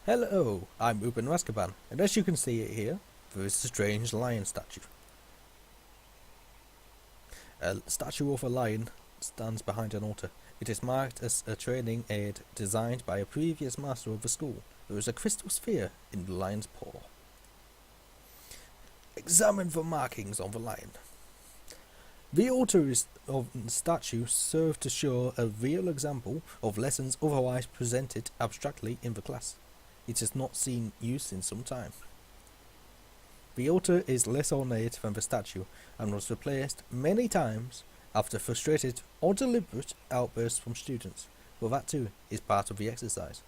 Hello, I'm Uban Rascaban, and as you can see it here, there is a strange lion statue. A statue of a lion stands behind an altar. It is marked as a training aid designed by a previous master of the school. There is a crystal sphere in the lion's paw. Examine the markings on the lion. The altar of the statue served to show a real example of lessons otherwise presented abstractly in the class. It has not seen use in some time. The altar is less ornate than the statue and was replaced many times after frustrated or deliberate outbursts from students, but that too is part of the exercise.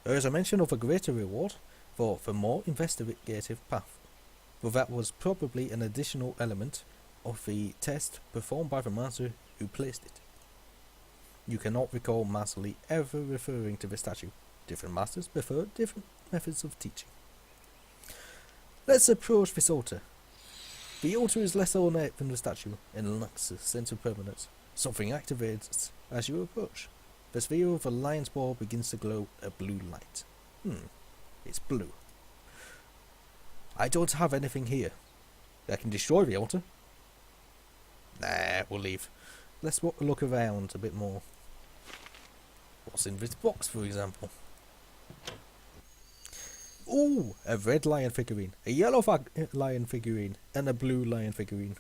There is a mention of a greater reward for the more investigative path, but that was probably an additional element of the test performed by the master who placed it. You cannot recall Master Lee ever referring to the statue. Different masters prefer different methods of teaching. Let's approach this altar. The altar is less ornate than the statue and lacks a sense of permanence. Something activates as you approach. The sphere of the lion's paw begins to glow a blue light. It's blue. I don't have anything here. I can destroy the altar. Nah, we'll leave. Let's look around a bit more. What's in this box, for example? Ooh, a red lion figurine, a yellow lion figurine, and a blue lion figurine.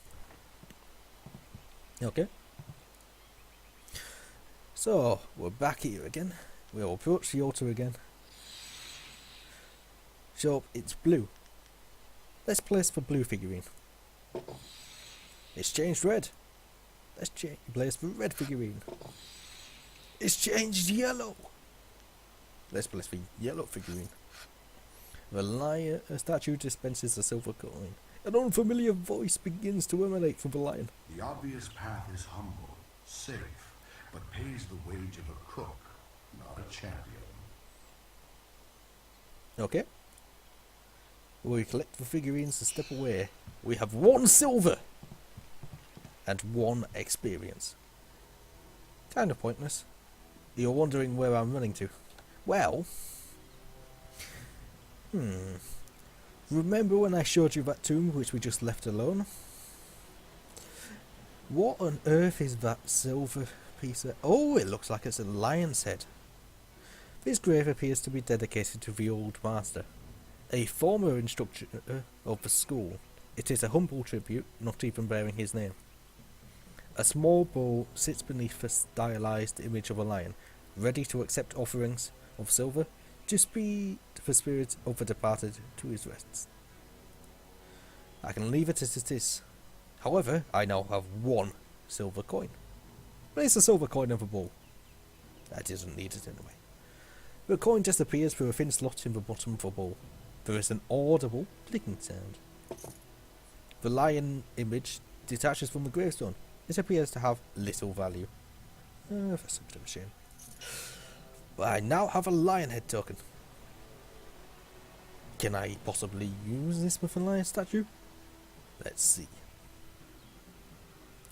Okay. So, we're back here again. We'll approach the altar again. So, it's blue. Let's place the blue figurine. It's changed red. Let's place the red figurine. It's changed yellow. Let's place the yellow figurine. The lion statue dispenses a silver coin. An unfamiliar voice begins to emanate from the lion. The obvious path is humble, safe, but pays the wage of a cook, not a champion. Okay. We collect the figurines and step away. We have 1 silver and 1 experience. Kind of pointless. You're wondering where I'm running to. Well, remember when I showed you that tomb which we just left alone? What on earth is that silver piece of... Oh, it looks like it's a lion's head. This grave appears to be dedicated to the old master, a former instructor of the school. It is a humble tribute, not even bearing his name. A small bowl sits beneath the stylized image of a lion, ready to accept offerings of silver to speed the spirit of the departed to his rest. I can leave it as it is. However, I now have 1 silver coin. Place the silver coin in the bowl. I didn't need it anyway. The coin disappears through a thin slot in the bottom of the bowl. There is an audible clicking sound. The lion image detaches from the gravestone. It appears to have little value. That's a bit of a shame. But I now have a lion head token. Can I possibly use this with a lion statue? Let's see.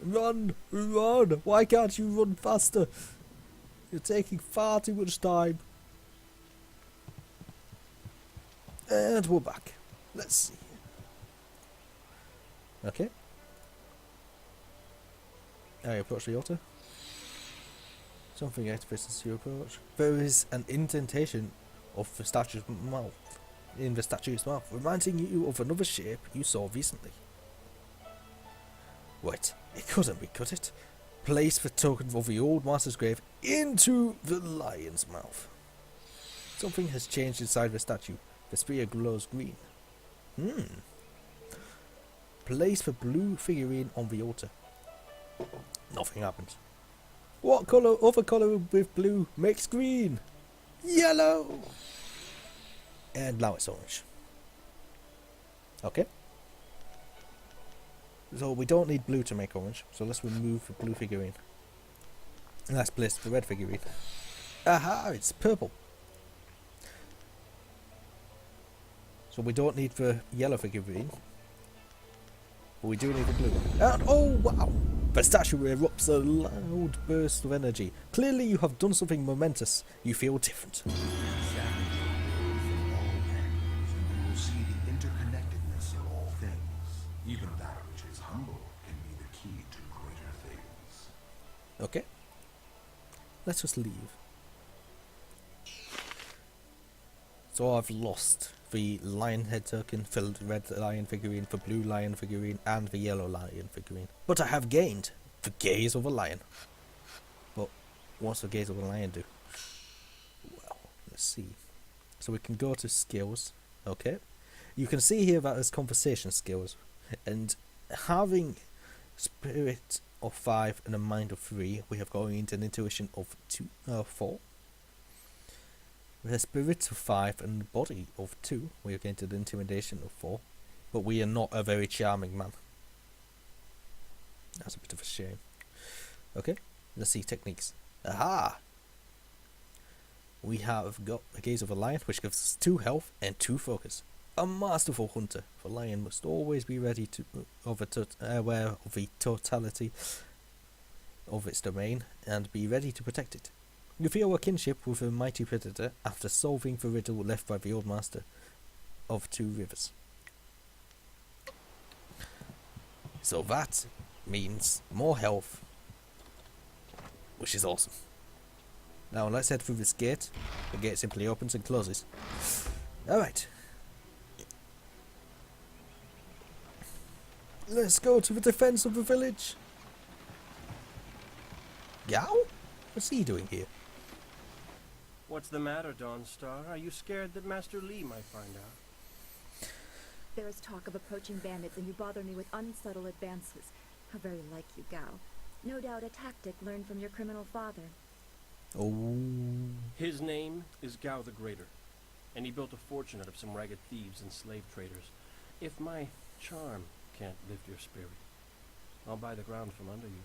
Run! Run! Why can't you run faster? You're taking far too much time. And we're back. Let's see. Okay. I approach the altar. Something activates as you approach. There is an indentation of the statue's mouth. In the statue's mouth, reminding you of another shape you saw recently. Wait, it couldn't be, could it? Place the token of the old master's grave into the lion's mouth. Something has changed inside the statue. The sphere glows green. Place the blue figurine on the altar. Nothing happens. What colour, other colour with blue makes green? Yellow! And now it's orange. Okay. So we don't need blue to make orange, so let's remove the blue figurine. And let's place the red figurine. Aha, it's purple. So we don't need the yellow figurine. But we do need the blue one. And oh wow! The statue erupts a loud burst of energy. Clearly you have done something momentous. You feel different. Even that which is humble can be the key to greater things. Okay. Let's just leave. So I've lost the lion head token for the red lion figurine, the blue lion figurine, and the yellow lion figurine. But I have gained the gaze of a lion. But what's the gaze of a lion do? Well, let's see. So we can go to skills. Okay. You can see here that there's conversation skills. And having spirit of 5 and a mind of 3, we have gained an intuition of 4. With a spirit of 5 and a body of 2, we have gained an intimidation of 4. But we are not a very charming man. That's a bit of a shame. Okay, let's see techniques. Aha! We have got a gaze of a lion, which gives us 2 health and 2 focus. A masterful hunter. The lion must always be ready to aware of the totality of its domain and be ready to protect it. You feel a kinship with a mighty predator after solving the riddle left by the old master of 2 rivers. So that means more health, which is awesome. Now let's head through this gate. The gate simply opens and closes. Alright. Let's go to the defense of the village. Gao? What's he doing here? What's the matter, Dawnstar? Are you scared that Master Li might find out? There is talk of approaching bandits, and you bother me with unsubtle advances. How very like you, Gao. No doubt a tactic learned from your criminal father. Oh. His name is Gao the Greater, and he built a fortune out of some ragged thieves and slave traders. If my charm can't lift your spirit, I'll buy the ground from under you.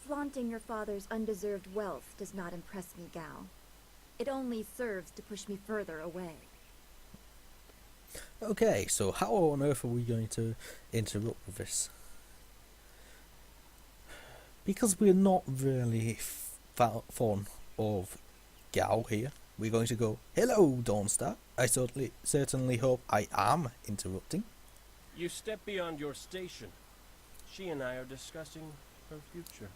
Flaunting your father's undeserved wealth does not impress me, Gao. It only serves to push me further away. Okay, so how on earth are we going to interrupt with this? Because we're not really fond of Gao here, we're going to go, "Hello, Dawnstar. I certainly hope I am interrupting." You step beyond your station. She and I are discussing her future.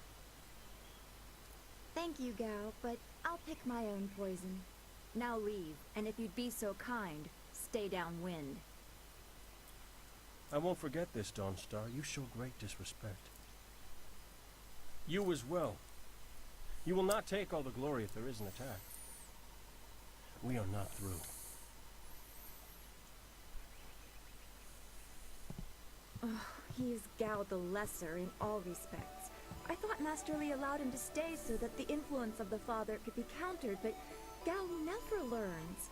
Thank you, Gao, but I'll pick my own poison. Now leave, and if you'd be so kind, stay downwind. I won't forget this, Dawnstar. You show great disrespect. You as well. You will not take all the glory if there is an attack. We are not through. Oh, he is Gao the Lesser in all respects. I thought Master Li allowed him to stay so that the influence of the father could be countered, but Gao never learns.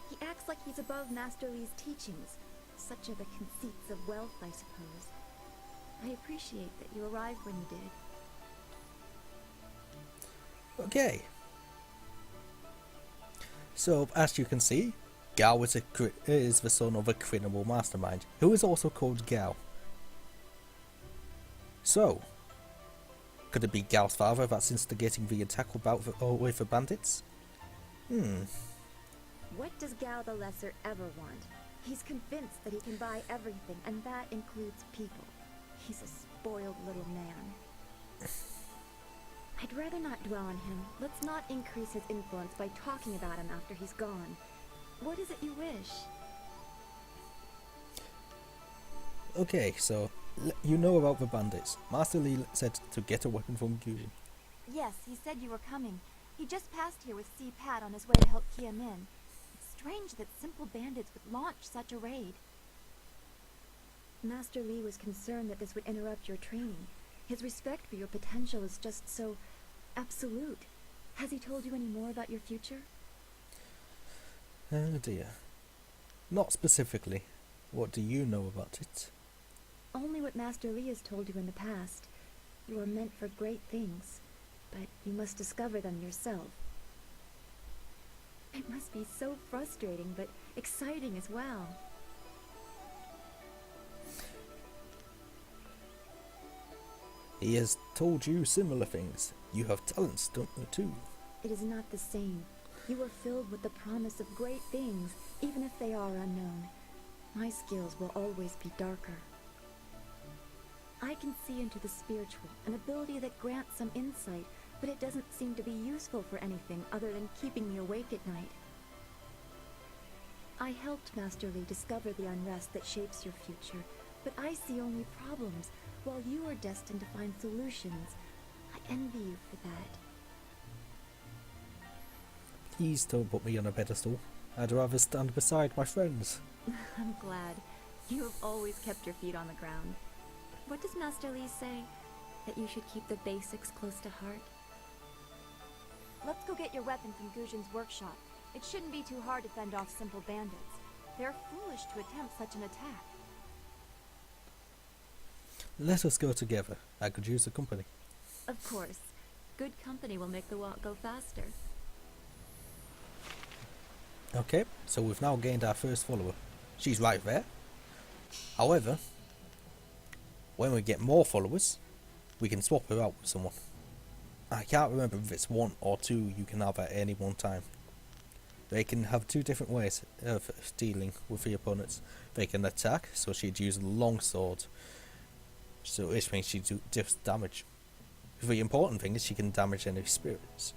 He acts like he's above Master Li's teachings. Such are the conceits of wealth, I suppose. I appreciate that you arrived when you did. Okay. So, as you can see, Gao is the son of a criminal mastermind, who is also called Gao. So, could it be Gao's father that's instigating the attack with the bandits? What does Gao the Lesser ever want? He's convinced that he can buy everything, and that includes people. He's a spoiled little man. I'd rather not dwell on him. Let's not increase his influence by talking about him after he's gone. What is it you wish? Okay, so you know about the bandits. Master Li said to get a weapon from Uban. Yes, he said you were coming. He just passed here with Si Pat on his way to help Kia Min. It's strange that simple bandits would launch such a raid. Master Li was concerned that this would interrupt your training. His respect for your potential is just so absolute. Has he told you any more about your future? Oh dear. Not specifically. What do you know about it? Only what Master Li has told you in the past. You are meant for great things, but you must discover them yourself. It must be so frustrating, but exciting as well. He has told you similar things. You have talents, don't you, too? It is not the same. You are filled with the promise of great things, even if they are unknown. My skills will always be darker. I can see into the spiritual, an ability that grants some insight, but it doesn't seem to be useful for anything other than keeping me awake at night. I helped Master Li discover the unrest that shapes your future, but I see only problems, while you are destined to find solutions. I envy you for that. Please don't put me on a pedestal. I'd rather stand beside my friends. I'm glad. You have always kept your feet on the ground. What does Master Li say? That you should keep the basics close to heart? Let's go get your weapon from Guzhin's workshop. It shouldn't be too hard to fend off simple bandits. They're foolish to attempt such an attack. Let us go together. I could use the company. Of course. Good company will make the walk go faster. Okay, so we've now gained our first follower. She's right there. However, when we get more followers, we can swap her out with someone. I can't remember if it's 1 or 2 you can have at any one time. They can have 2 different ways of dealing with the opponents. They can attack, so she'd use a long sword, so which means she'd do just damage. The important thing is she can damage any spirits,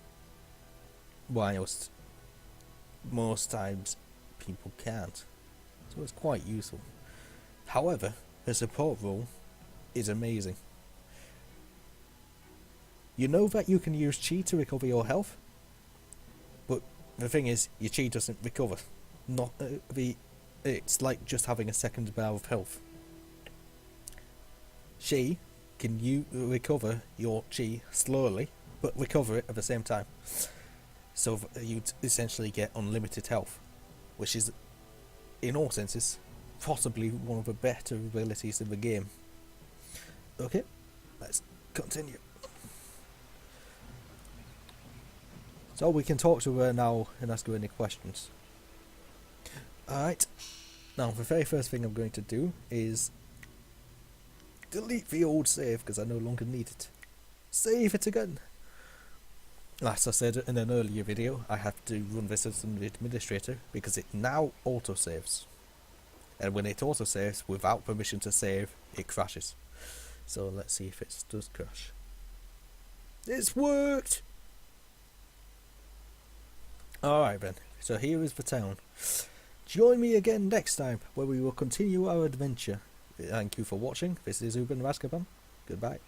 whilst most times people can't, so it's quite useful. However, her support role is amazing. You know that you can use chi to recover your health, but the thing is, your chi doesn't recover. It's like just having a second bar of health. She can recover your chi slowly, but recover it at the same time. So you'd essentially get unlimited health, which is, in all senses, possibly one of the better abilities in the game. Okay, let's continue. So we can talk to her now and ask her any questions. Alright, now the very first thing I'm going to do is delete the old save because I no longer need it. Save it again! As I said in an earlier video, I have to run this as an administrator because it now autosaves. And when it autosaves without permission to save, it crashes. So let's see if it does crash. It's worked! Alright then, so here is the town. Join me again next time where we will continue our adventure. Thank you for watching. This is Uban Rascaban. Goodbye.